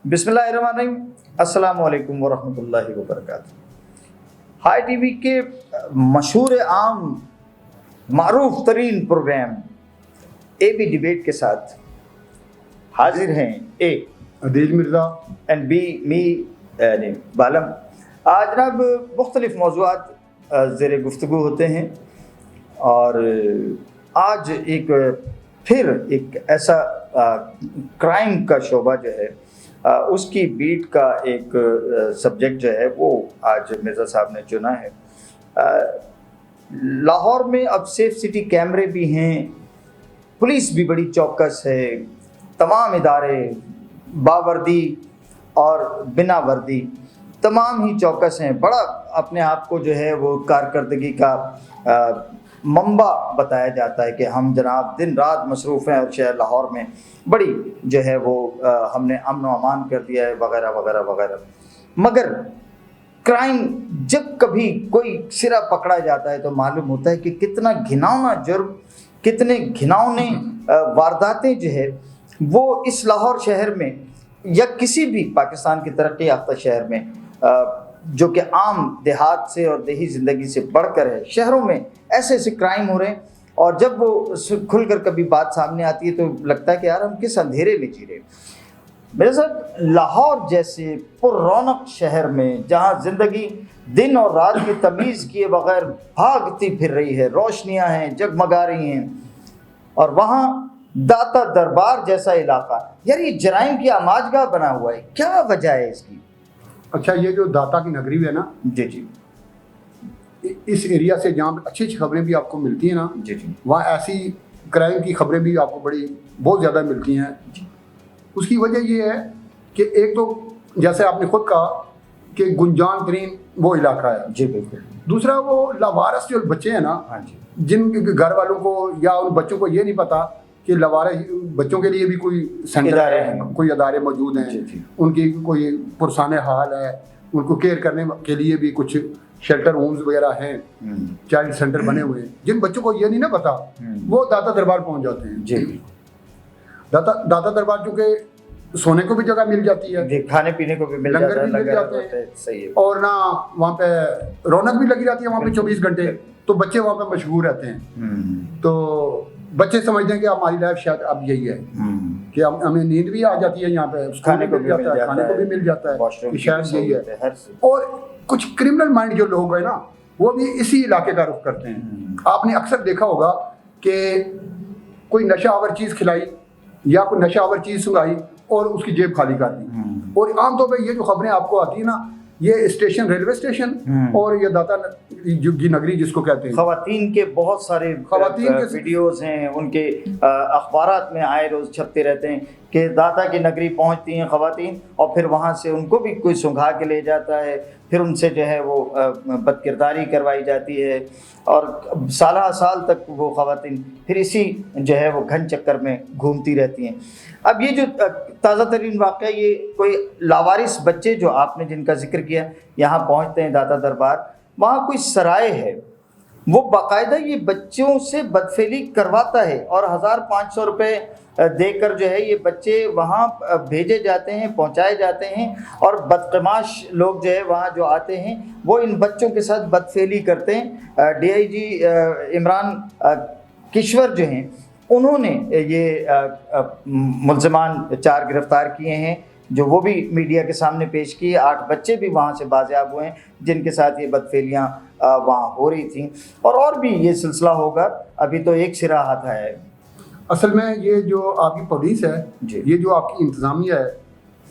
बिस्मिल्लाहिर्रहमानिर्रहीम, अस्सलामु अलैकुम वरहमतुल्लाहि वबरकातुहू। हाई टीवी के मशहूर आम मारूफ तरीन प्रोग्राम ए बी डिबेट के साथ हाजिर हैं ए अदील मिर्ज़ा एंड बी मी बालम। आज जनाब मुख्तलिफ मौज़ूआत ज़ेर गुफ्तगू होते हैं और आज फिर एक ऐसा क्राइम का शोबा जो है उसकी बीट का एक सब्जेक्ट जो है वो आज मिर्ज़ा साहब ने चुना है। लाहौर में अब सेफ सिटी कैमरे भी हैं, पुलिस भी बड़ी चौकस है, तमाम इदारे बावर्दी और बिना वर्दी तमाम ही चौकस हैं। बड़ा अपने आप को जो है वो कारकर्दगी का मंबा बताया जाता है कि हम जनाब दिन रात मसरूफ़ हैं और शहर लाहौर में बड़ी जो है वो हमने अमन व अमान कर दिया है वगैरह वगैरह वगैरह। मगर क्राइम जब कभी कोई सिरा पकड़ा जाता है तो मालूम होता है कि कितना घिनौना जुर्म, कितने घिनौने वारदातें जो है वो इस लाहौर शहर में या किसी भी पाकिस्तान की तरक्की याफ्ता शहर में जो कि आम देहात से और देही ज़िंदगी से बढ़कर है, शहरों में ऐसे ऐसे क्राइम हो रहे हैं और जब वो खुलकर कभी बात सामने आती है तो लगता है कि यार हम किस अंधेरे में जी रहे हैं। मेरे साथ लाहौर जैसे पुररौनक शहर में जहाँ ज़िंदगी दिन और रात की तमीज़ किए बगैर भागती फिर रही है, रोशनियाँ हैं, जगमगा रही हैं, और वहाँ दाता दरबार जैसा इलाका, यार ये जराइम की आमाजगाह बना हुआ है, क्या वजह है इसकी? अच्छा, ये जो दाता की नगरी है ना जी जी, इस एरिया से जहाँ पे अच्छी अच्छी खबरें भी आपको मिलती हैं ना जी जी, वहाँ ऐसी क्राइम की खबरें भी आपको बहुत ज़्यादा मिलती हैं। उसकी वजह ये है कि एक तो जैसे आपने खुद कहा कि गुंजान तरीन वो इलाका है, जी बिल्कुल। दूसरा वो लावारस जो बच्चे हैं ना, हाँ जी, जिन घर वालों को या उन बच्चों को ये नहीं पता कि लवारस बच्चों के लिए भी कोई सेंटर इदारे है, हैं, कोई अदारे मौजूद हैं, जी जी, उनकी कोई पुरसाने हाल है, उनको केयर करने के लिए भी कुछ शेल्टर होम्स वगैरह हैं, चाइल्ड सेंटर बने हुए हैं। जिन बच्चों को ये नहीं ना पता वो दाता दरबार पहुंच जाते हैं। जी, दाता दरबार चूँकि सोने को भी जगह मिल जाती है, खाने पीने को भी मिल लंगर जाता है, भी मिल लंगर जाते होता है, हैं, सही है। और ना वहाँ पे रौनक भी लगी रहती है वहाँ पे 24 घंटे, तो बच्चे वहाँ पे मशहूर रहते हैं। तो बच्चे समझते हैं कि हमारी लाइफ शायद अब यही है कि हमें नींद भी आ जाती है, यहाँ पे खाने को भी मिल जाता है, खाने को भी मिल जाता है, वॉशरूम कि की शायद भी यही है। सहूलियत है, हर चीज़। और कुछ क्रिमिनल माइंड जो लोग हैं ना वो भी इसी इलाके का रुख करते हैं। आपने अक्सर देखा होगा कि कोई नशा आवर चीज़ खिलाई या कोई नशा आवर चीज़ सुंघाई और उसकी जेब खाली कर दी। और आमतौर पर ये जो खबरें आपको आती है ना, ये स्टेशन, रेलवे स्टेशन और ये दाता की नगरी जिसको कहते हैं, खवातीन के बहुत सारे वीडियोस हैं, उनके अखबारात में आए रोज़ छपते रहते हैं कि दाता की नगरी पहुंचती हैं खवातीन और फिर वहां से उनको भी कोई सुंघा के ले जाता है, फिर उनसे जो है वो बदकिरदारी करवाई जाती है और साल साल तक वो खवातीन फिर इसी जो है वो घन चक्कर में घूमती रहती हैं। अब ये जो ताज़ा तरीन वाक़या, ये कोई लावारिस बच्चे जो आपने जिनका जिक्र किया यहाँ पहुँचते हैं दाता दरबार, वहाँ कोई सराय है, वो बाकायदा ये बच्चों से बदफेली करवाता है और 1500 रुपये देकर जो है ये बच्चे वहाँ भेजे जाते हैं, पहुँचाए जाते हैं और बदतमाश लोग जो है वहाँ जो आते हैं वो इन बच्चों के साथ बदफेली करते हैं। DIG इमरान किश्वर जो हैं उन्होंने ये मुल्ज़िमान 4 गिरफ़्तार किए हैं, जो वो भी मीडिया के सामने पेश किए। 8 बच्चे भी वहाँ से बाज़ियाब हुए हैं जिनके साथ ये बदफेलियाँ वहाँ हो रही थी और भी ये सिलसिला होगा, अभी तो एक सिरा हाथ आया है। असल में ये जो आपकी पुलिस है, ये जो आपकी इंतज़ामिया है,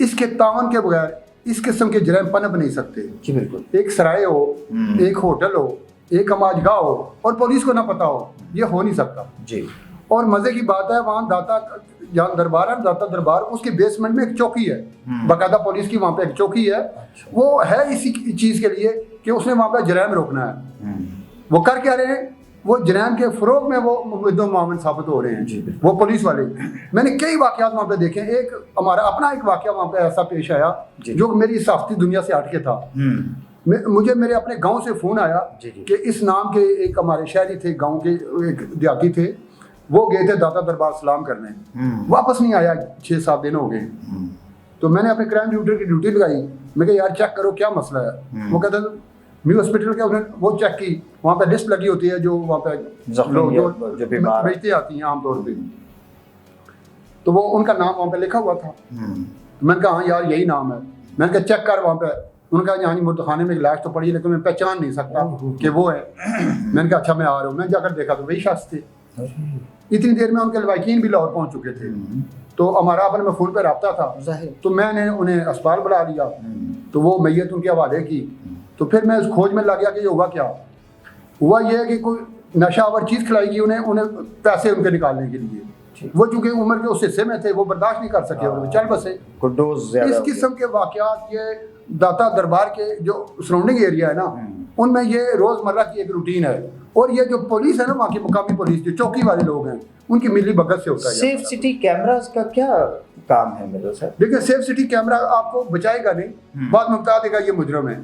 इसके तावन के बगैर इस किस्म के जराइम पनप नहीं सकते। जी बिल्कुल। एक सराय हो, एक होटल हो, एक अमाजगाह हो और पुलिस को ना पता हो, ये हो नहीं सकता जी। और मज़े की बात है वहाँ दाता जहाँ दरबार है, दाता दरबार, उसके बेसमेंट में एक चौकी है, बाकायदा पुलिस की वहाँ पे एक चौकी है। वो है इसी चीज़ के लिए कि उसने वहाँ पे जराइम रोकना है। वो कर क्या रहे हैं, वो जराइम के फ़रोग में वो मुद्दों साबित हो रहे हैं, वो पुलिस वाले। मैंने कई वाक़यात वहाँ पे देखे। एक हमारा अपना एक वाक़या वहाँ पे ऐसा पेश आया जो मेरी सख्ती दुनिया से हट के था। मुझे मेरे अपने गांव से फ़ोन आया कि इस नाम के एक हमारे शहरी थे, गांव के एक देहाती थे, वो गए थे दाता दरबार सलाम करने, वापस नहीं आया, 6-7 दिन हो गए। تو میں نے اپنے کرائم ڈیوٹر کی ڈیوٹی لگائی. میں کہا یار چیک کرو کیا مسئلہ ہے. وہ کہتا نیو ہاسپٹل کے انہوں نے وہ چیک کی, وہاں پہ لسٹ لگی ہوتی ہے جو وہاں پہ لوگ جو بیچتے آتی ہیں عام طور پہ, تو وہ ان کا نام وہاں پہ لکھا ہوا تھا. میں نے کہا ہاں یار یہی نام ہے. میں نے کہا چیک کر وہاں پہ. انہوں نے کہا یہاں مردخانے میں لاش تو پڑی ہے لیکن میں پہچان نہیں سکتا کہ وہ ہے. میں نے کہا اچھا میں آ رہا ہوں. میں جا کر دیکھا تو وہی شخص تھے. اتنی دیر میں ان کے لواحقین بھی لاہور پہنچ چکے تھے. تو ہمارا اپنے میں فون پہ رابطہ تھا, تو میں نے انہیں اسپتال بلا لیا, تو وہ میت ان کے حوالے کی. تو پھر میں اس کھوج میں لگ گیا کہ یہ ہوا کیا. ہوا یہ ہے کہ کوئی نشہ آور چیز کھلائی گئی انہیں پیسے ان کے نکالنے کے لیے. وہ چونکہ عمر کے اس حصے میں تھے وہ برداشت نہیں کر سکے اور چل بسے. اس قسم کے واقعات یہ داتا دربار کے جو سراؤنڈنگ ایریا ہے نا, ان میں یہ روزمرہ کی ایک روٹین ہے. اور یہ جو پولیس ہے نا, وہاں کی مقامی پولیس جو چوکی والے لوگ ہیں, ان کی ملی بھگت سے ہوتا ہے. سیف سٹی کیمراز کا کیا کام ہے مرزا صاحب؟ دیکھیں سیف سٹی کیمرہ آپ کو بچائے گا نہیں, بعد میں بتا دے گا یہ مجرم ہے.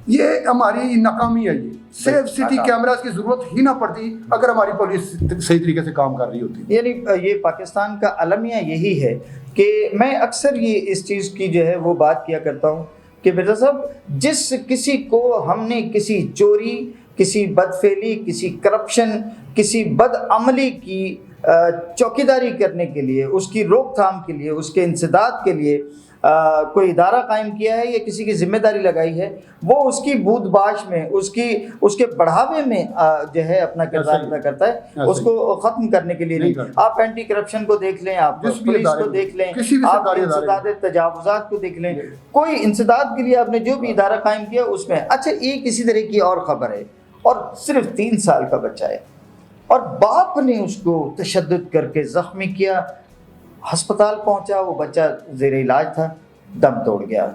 یہ ہماری ناکامی ہے. یہ سیف سٹی کیمراز کی ضرورت ہی نہ پڑتی اگر ہماری پولیس صحیح طریقے سے کام کر رہی ہوتی. یعنی یہ پاکستان کا المیہ یہی ہے کہ میں اکثر یہ اس چیز کی جو ہے وہ بات کیا کرتا ہوں کہ مرزا صاحب جس کسی کو ہم نے کسی چوری, کسی بدفعلی, کسی کرپشن, کسی بد عملی کی چوکیداری کرنے کے لیے, اس کی روک تھام کے لیے, اس کے انسداد کے لیے کوئی ادارہ قائم کیا ہے یا کسی کی ذمہ داری لگائی ہے, وہ اس کی بود باش میں, اس کے بڑھاوے میں جو ہے اپنا کردار ادا کرتا ہے. اس کو ختم کرنے کے لیے نہیں. آپ اینٹی کرپشن کو دیکھ لیں, آپ پولیس کو دیکھ لیں, آپ انسداد تجاوزات کو دیکھ لیں, کوئی انسداد کے لیے آپ نے جو بھی ادارہ قائم کیا اس میں. اچھا ایک اسی طرح کی اور خبر ہے, اور صرف 3 سال کا بچہ ہے اور باپ نے اس کو تشدد کر کے زخمی کیا, ہسپتال پہنچا, وہ بچہ زیر علاج تھا, دم توڑ گیا.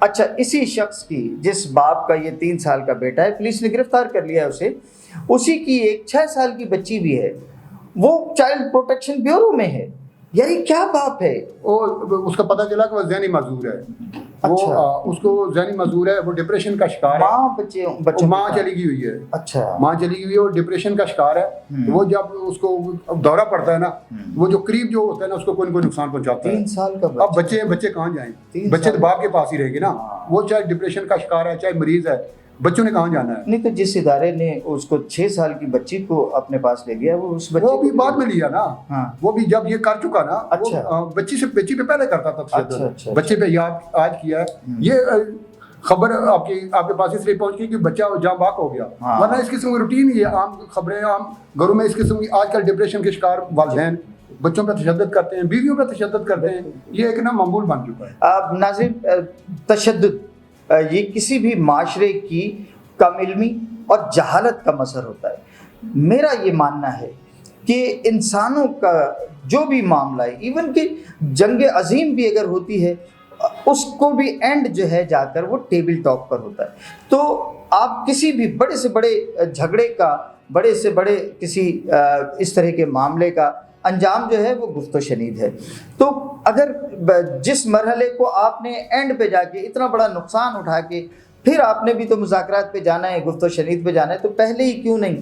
اچھا اسی شخص کی, جس باپ کا یہ 3 سال کا بیٹا ہے, پولیس نے گرفتار کر لیا اسے, اسی کی ایک 6 سال کی بچی بھی ہے, وہ چائلڈ پروٹیکشن بیورو میں ہے. یعنی کیا باپ ہے. اس کا پتہ چلا کہ وہ ذہنی معذور ہے. وہ اس کو ذہنی معذور ہے, وہ ڈپریشن کا شکار ہے. ماں چلی گئی ہوئی ہے. اچھا ماں چلی گئی ہوئی ہے اور ڈپریشن کا شکار ہے. وہ جب اس کو دورہ پڑتا ہے نا, وہ جو قریب جو ہوتا ہے نا اس کو کوئی نہ کوئی نقصان پہنچاتا ہے. 3 سال کا اب بچے کہاں جائیں, بچے تو باپ کے پاس ہی رہے گی نا. وہ چاہے ڈپریشن کا شکار ہے, چاہے مریض ہے, بچوں نے کہاں جانا ہے. نہیں تو جس ادارے نے اس کو 6 سال کی بچی کو اپنے پاس لے گیا, وہ اس بچے وہ بھی بعد میں لیا نا. وہ بھی جب یہ کر چکا نا, بچی پہ پہلے کرتا تھا, بچے پہ یاد آج کیا ہے. یہ خبر آپ کے پاس اس لیے پہنچ گئی کہ بچہ جہاں باق ہو گیا, ورنہ اس قسم کی روٹین ہی ہے. عام خبریں عام گھروں میں اس قسم کی آج کل ڈپریشن کے شکار والدین بچوں پہ تشدد کرتے ہیں, بیویوں پہ تشدد کرتے ہیں. یہ ایک نا معمول بن چکا ہے. ناظرین, تشدد یہ کسی بھی معاشرے کی کم علمی اور جہالت کا مظہر ہوتا ہے. میرا یہ ماننا ہے کہ انسانوں کا جو بھی معاملہ ہے, ایون کہ جنگ عظیم بھی اگر ہوتی ہے, اس کو بھی اینڈ جو ہے جا کر وہ ٹیبل ٹاک پر ہوتا ہے. تو آپ کسی بھی بڑے سے بڑے جھگڑے کا, بڑے سے بڑے کسی اس طرح کے معاملے کا انجام جو ہے وہ گفت و شنید ہے. تو اگر جس مرحلے کو آپ نے اینڈ پہ جا کے اتنا بڑا نقصان اٹھا کے پھر آپ نے بھی تو مذاکرات پہ جانا ہے, گفت و شنید پہ جانا ہے, تو پہلے ہی کیوں نہیں.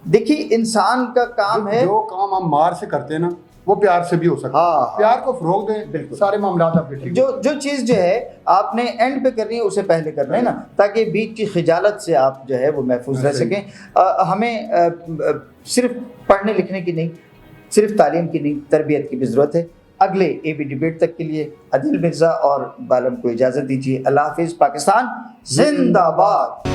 دیکھیے انسان کا کام ہے, جو کام ہم مار سے کرتے ہیں نا وہ پیار سے بھی ہو سکتا ہے. پیار کو فروغ دیں, بالکل سارے معاملات آپ کے ٹھیک. جو چیز جو ہے آپ نے اینڈ پہ کرنی ہے اسے پہلے کرنا ہے نا, تاکہ بیچ کی خجالت سے آپ جو ہے وہ محفوظ رہ سکیں. ہمیں صرف پڑھنے لکھنے کی نہیں, صرف تعلیم کی نہیں, تربیت کی بھی ضرورت ہے. اگلے اے بی ڈیبیٹ تک کے لیے عادل مرزا اور بالم کو اجازت دیجیے. اللہ حافظ. پاکستان زندہ باد.